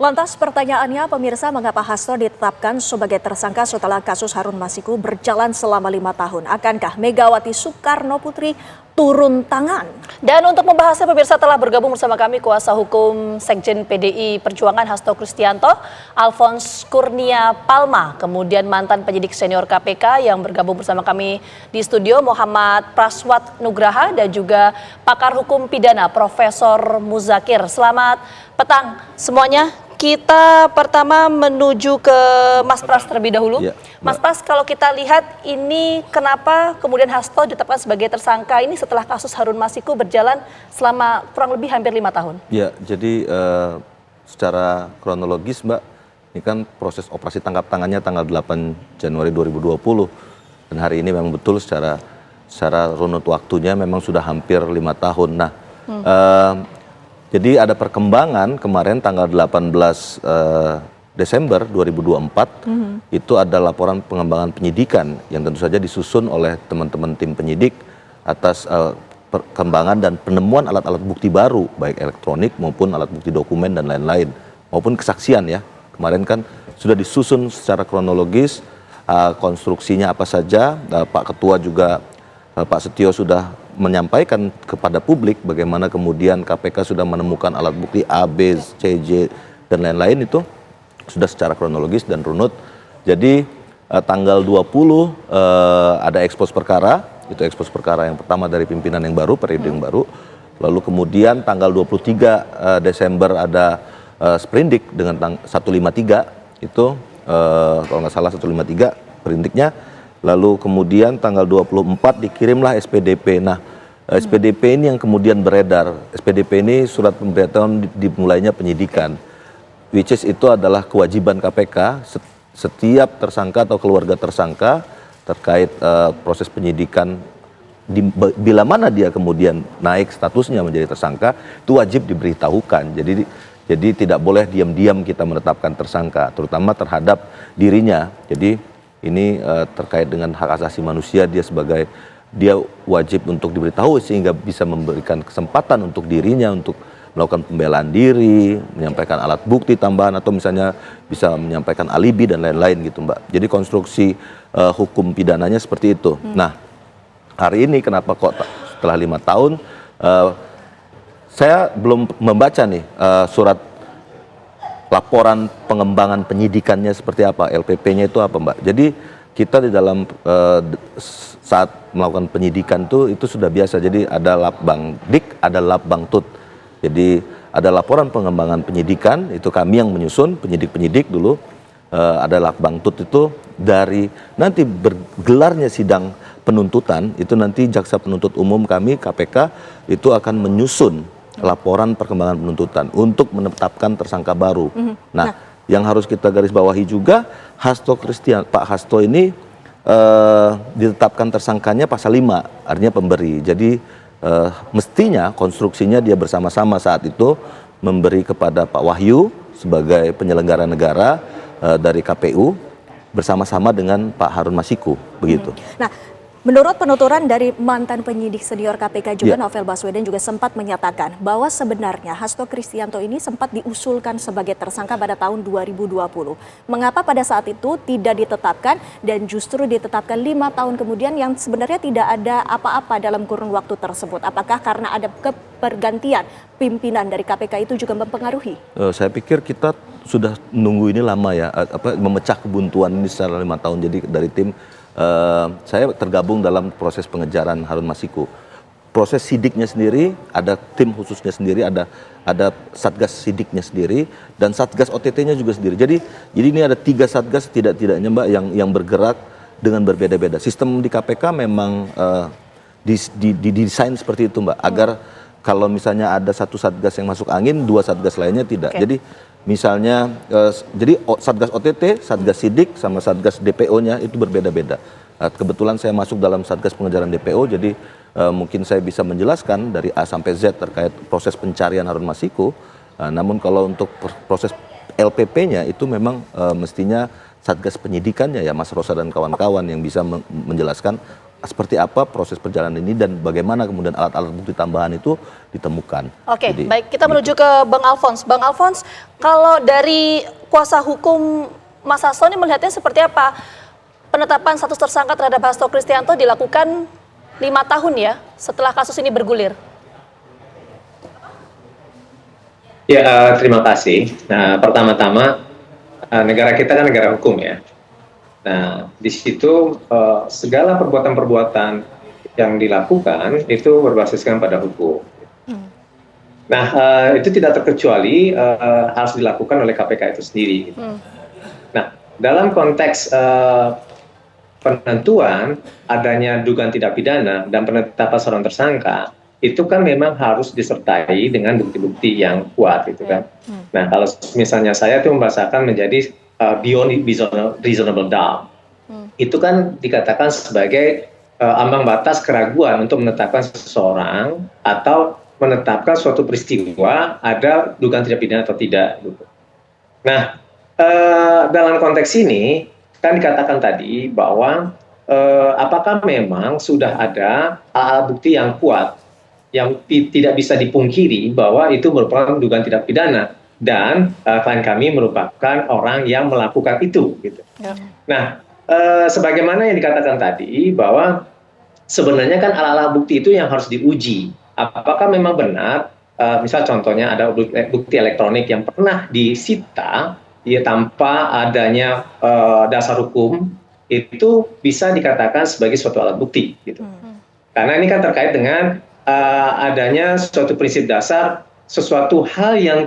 Lantas pertanyaannya, pemirsa, mengapa Hasto ditetapkan sebagai tersangka setelah kasus Harun Masiku berjalan selama 5 tahun? Akankah Megawati Soekarno Putri turun tangan? Dan untuk membahasnya, pemirsa, telah bergabung bersama kami kuasa hukum Sekjen PDI Perjuangan Hasto Kristianto, Alphonse Kurnia Palma, kemudian mantan penyidik senior KPK yang bergabung bersama kami di studio, Muhammad Praswat Nugraha, dan juga pakar hukum pidana Profesor Muzakir. Selamat petang semuanya. Kita pertama menuju ke Mas Pras terlebih dahulu. Ya, Mas Pras, kalau kita lihat ini kenapa kemudian Hasto ditetapkan sebagai tersangka ini setelah kasus Harun Masiku berjalan selama kurang lebih hampir 5 tahun? Ya, jadi secara kronologis, Mbak, ini kan proses operasi tangkap tangannya tanggal 8 Januari 2020. Dan hari ini memang betul secara runut waktunya memang sudah hampir 5 tahun. Nah, jadi ada perkembangan kemarin tanggal 18 Desember 2024, itu ada laporan pengembangan penyidikan yang tentu saja disusun oleh teman-teman tim penyidik atas perkembangan dan penemuan alat-alat bukti baru, baik elektronik maupun alat bukti dokumen dan lain-lain, maupun kesaksian ya. Kemarin kan sudah disusun secara kronologis, konstruksinya apa saja, Pak Ketua juga, Pak Setio sudah menyampaikan kepada publik bagaimana kemudian KPK sudah menemukan alat bukti A, B, C, J, dan lain-lain itu sudah secara kronologis dan runut. Jadi tanggal 20 ada ekspos perkara, itu ekspos perkara yang pertama dari pimpinan yang baru, periode yang baru. Lalu kemudian tanggal 23 Desember ada sprindik dengan 153, itu kalau nggak salah 153 perindiknya. Lalu kemudian tanggal 24 dikirimlah SPDP. Nah, SPDP ini yang kemudian beredar. SPDP ini surat pemberitahuan dimulainya penyidikan. Which is itu adalah kewajiban KPK setiap tersangka atau keluarga tersangka terkait proses penyidikan, bila mana dia kemudian naik statusnya menjadi tersangka, itu wajib diberitahukan. Jadi tidak boleh diam-diam kita menetapkan tersangka, terutama terhadap dirinya. Jadi ini terkait dengan hak asasi manusia, dia wajib untuk diberitahu sehingga bisa memberikan kesempatan untuk dirinya untuk melakukan pembelaan diri, menyampaikan alat bukti tambahan, atau misalnya bisa menyampaikan alibi dan lain-lain gitu, Mbak. Jadi konstruksi hukum pidananya seperti itu. Nah, hari ini kenapa kok setelah 5 tahun, saya belum membaca nih surat laporan pengembangan penyidikannya seperti apa, LPP-nya itu apa, Mbak. Jadi kita di dalam saat melakukan penyidikan itu sudah biasa. Jadi ada Lapbang Dik, ada Lapbang Tut. Jadi ada laporan pengembangan penyidikan, itu kami yang menyusun, penyidik-penyidik dulu. Ada Lapbang Tut itu dari nanti bergelarnya sidang penuntutan, itu nanti jaksa penuntut umum kami, KPK, itu akan menyusun laporan perkembangan penuntutan untuk menetapkan tersangka baru. Nah, yang harus kita garis bawahi juga, Pak Hasto ini ditetapkan tersangkanya pasal 5, artinya pemberi. Jadi mestinya konstruksinya dia bersama-sama saat itu memberi kepada Pak Wahyu sebagai penyelenggara negara dari KPU bersama-sama dengan Pak Harun Masiku, begitu. Nah, menurut penuturan dari mantan penyidik senior KPK juga, Novel Baswedan juga sempat menyatakan bahwa sebenarnya Hasto Kristianto ini sempat diusulkan sebagai tersangka pada tahun 2020. Mengapa pada saat itu tidak ditetapkan dan justru ditetapkan 5 tahun kemudian yang sebenarnya tidak ada apa-apa dalam kurun waktu tersebut? Apakah karena ada kepergantian pimpinan dari KPK itu juga mempengaruhi? Saya pikir kita sudah menunggu ini lama ya, memecah kebuntuan ini secara 5 tahun. Jadi dari tim saya tergabung dalam proses pengejaran Harun Masiku. Proses sidiknya sendiri, ada tim khususnya sendiri, ada satgas sidiknya sendiri, dan satgas OTT-nya juga sendiri. Jadi ini ada 3 satgas tidak-tidaknya, Mbak, yang bergerak dengan berbeda-beda. Sistem di KPK memang didesain seperti itu, Mbak, agar kalau misalnya ada satu satgas yang masuk angin, 2 satgas lainnya tidak. Jadi misalnya, jadi Satgas OTT, Satgas Sidik, sama Satgas DPO-nya itu berbeda-beda. Kebetulan saya masuk dalam Satgas Pengejaran DPO, jadi mungkin saya bisa menjelaskan dari A sampai Z terkait proses pencarian Harun Masiku. Namun kalau untuk proses LPP-nya itu memang mestinya Satgas Penyidikannya ya, Mas Rosa dan kawan-kawan yang bisa menjelaskan seperti apa proses perjalanan ini dan bagaimana kemudian alat-alat bukti tambahan itu ditemukan. Oke, Jadi, baik, kita menuju ke Bang Alphonse. Bang Alphonse, kalau dari kuasa hukum Mas Hasto ini melihatnya seperti apa? Penetapan status tersangka terhadap Hasto Kristianto dilakukan 5 tahun ya setelah kasus ini bergulir. Ya, terima kasih. Nah, pertama-tama negara kita kan negara hukum ya. Nah, di situ segala perbuatan-perbuatan yang dilakukan itu berbasiskan pada hukum. Nah, itu tidak terkecuali harus dilakukan oleh KPK itu sendiri. Nah, dalam konteks penentuan adanya dugaan tindak pidana dan penetapan seorang tersangka, itu kan memang harus disertai dengan bukti-bukti yang kuat, gitu kan. Nah, kalau misalnya saya itu membahasakan menjadi beyond reasonable doubt, itu kan dikatakan sebagai ambang batas keraguan untuk menetapkan seseorang atau menetapkan suatu peristiwa ada dugaan tindak pidana atau tidak. Gitu. Nah, dalam konteks ini kan dikatakan tadi bahwa apakah memang sudah ada alat bukti yang kuat yang tidak bisa dipungkiri bahwa itu merupakan dugaan tindak pidana dan klien kami merupakan orang yang melakukan itu. Gitu. Ya. Nah, sebagaimana yang dikatakan tadi bahwa sebenarnya kan alat-alat bukti itu yang harus diuji. Apakah memang benar, misal contohnya ada bukti elektronik yang pernah disita ya tanpa adanya dasar hukum, itu bisa dikatakan sebagai suatu alat bukti. Gitu. Karena ini kan terkait dengan adanya suatu prinsip dasar sesuatu hal yang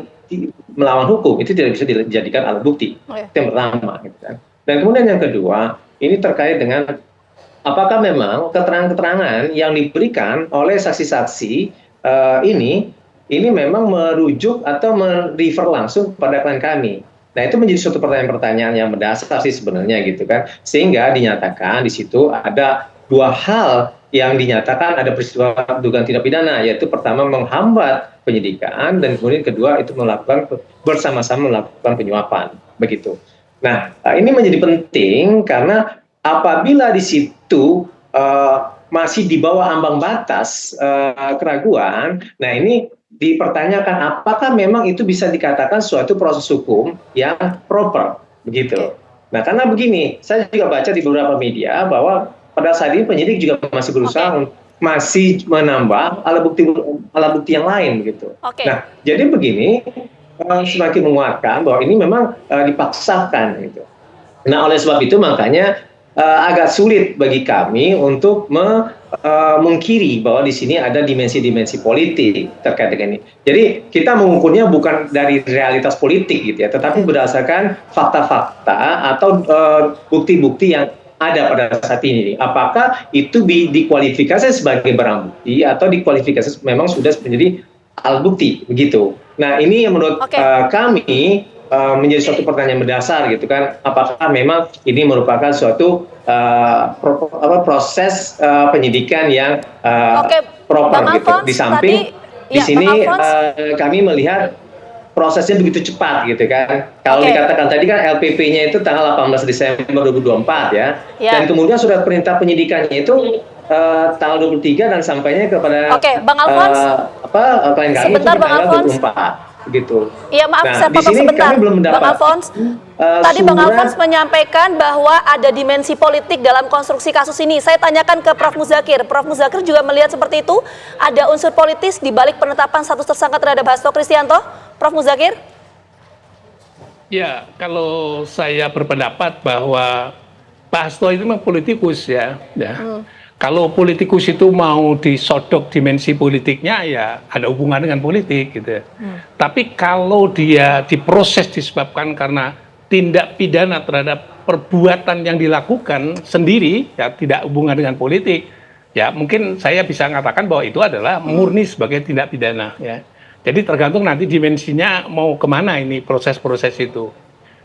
melawan hukum itu tidak bisa dijadikan alat bukti. Itu yang pertama. Gitu kan. Dan kemudian yang kedua, ini terkait dengan apakah memang keterangan-keterangan yang diberikan oleh saksi-saksi ini memang merujuk atau merefer langsung kepada klien kami. Nah, itu menjadi suatu pertanyaan-pertanyaan yang mendasar sih sebenarnya gitu kan. Sehingga dinyatakan di situ ada dua hal yang dinyatakan ada peristiwa dugaan tindak pidana, yaitu pertama menghambat penyidikan dan kemudian kedua itu melakukan bersama-sama melakukan penyuapan, begitu. Nah, ini menjadi penting karena apabila di situ masih di bawah ambang batas keraguan, nah ini dipertanyakan apakah memang itu bisa dikatakan suatu proses hukum yang proper, begitu. Nah, karena begini, saya juga baca di beberapa media bahwa pada saat ini penyidik juga masih berusaha masih menambah alat bukti yang lain, begitu. Nah, jadi begini semakin menguatkan bahwa ini memang dipaksakan, gitu. Nah, oleh sebab itu makanya agak sulit bagi kami untuk mengkiri bahwa di sini ada dimensi-dimensi politik terkait dengan ini. Jadi kita mengukurnya bukan dari realitas politik gitu ya, tetapi berdasarkan fakta-fakta atau bukti-bukti yang ada pada saat ini. Apakah itu dikualifikasi sebagai barang bukti atau dikualifikasi memang sudah menjadi alat bukti begitu. Nah, ini yang menurut kami menjadi suatu pertanyaan mendasar gitu kan, apakah memang ini merupakan suatu proses penyidikan yang proper gitu. Di samping di sini kami melihat prosesnya begitu cepat gitu kan. Kalau dikatakan tadi kan LPP-nya itu tanggal 18 Desember 2024 ya. Dan kemudian surat perintah penyidikannya itu tanggal 23 dan sampainya kepada Bang Alphonse, klien kami itu tanggal 24 gitu. Iya, maaf, nah, saya potong sebentar. Bang Alphonse, tadi Bang Alphonse menyampaikan bahwa ada dimensi politik dalam konstruksi kasus ini. Saya tanyakan ke Prof. Muzakir. Prof. Muzakir juga melihat seperti itu? Ada unsur politis di balik penetapan status tersangka terhadap Hasto Kristianto? Prof. Muzakir? Ya, kalau saya berpendapat bahwa Pak Hasto itu memang politikus ya. Kalau politikus itu mau disodok dimensi politiknya, ya ada hubungan dengan politik gitu. Tapi kalau dia diproses disebabkan karena tindak pidana terhadap perbuatan yang dilakukan sendiri, ya tidak hubungan dengan politik, ya mungkin saya bisa mengatakan bahwa itu adalah murni sebagai tindak pidana. Ya. Jadi tergantung nanti dimensinya mau kemana ini proses-proses itu.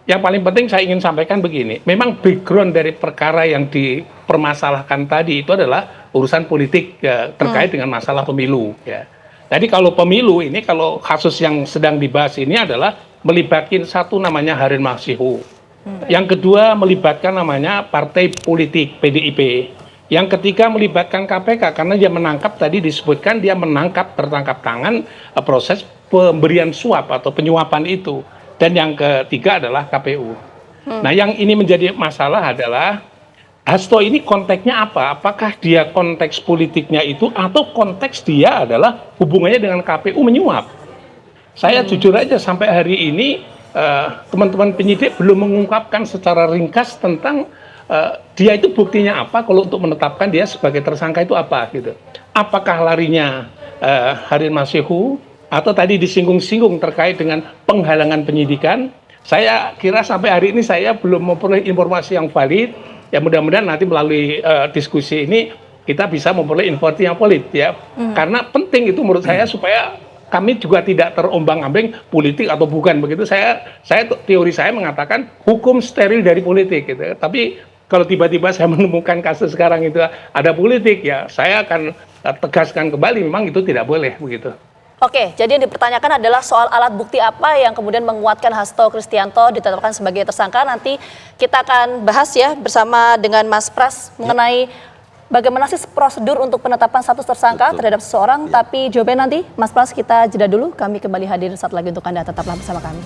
Yang paling penting saya ingin sampaikan begini, memang background dari perkara yang dipermasalahkan tadi itu adalah urusan politik ya, terkait dengan masalah pemilu. Ya. Jadi kalau pemilu ini, kalau kasus yang sedang dibahas ini adalah melibatkan satu namanya Harun Masihu, yang kedua melibatkan namanya partai politik PDIP, yang ketiga melibatkan KPK karena dia menangkap, tadi disebutkan dia menangkap tertangkap tangan proses pemberian suap atau penyuapan itu. Dan yang ketiga adalah KPU. Nah, yang ini menjadi masalah adalah Hasto ini konteksnya apa? Apakah dia konteks politiknya itu atau konteks dia adalah hubungannya dengan KPU menyuap? Saya jujur aja sampai hari ini teman-teman penyidik belum mengungkapkan secara ringkas tentang dia itu buktinya apa kalau untuk menetapkan dia sebagai tersangka itu apa gitu. Apakah larinya Harun Masihu atau tadi disinggung-singgung terkait dengan penghalangan penyidikan? Saya kira sampai hari ini saya belum memperoleh informasi yang valid. Ya mudah-mudahan nanti melalui diskusi ini kita bisa memperoleh informasi yang valid ya. Karena penting itu menurut saya supaya kami juga tidak terombang-ambing politik atau bukan begitu. Teori saya mengatakan hukum steril dari politik gitu. Tapi kalau tiba-tiba saya menemukan kasus sekarang itu ada politik ya, saya akan tegaskan kembali memang itu tidak boleh begitu. Oke, jadi yang dipertanyakan adalah soal alat bukti apa yang kemudian menguatkan Hasto Kristianto ditetapkan sebagai tersangka. Nanti kita akan bahas ya bersama dengan Mas Pras mengenai bagaimana sih prosedur untuk penetapan status tersangka terhadap seseorang. Tapi jawabannya nanti, Mas Pras, kita jeda dulu. Kami kembali hadir saat lagi untuk Anda. Tetaplah bersama kami.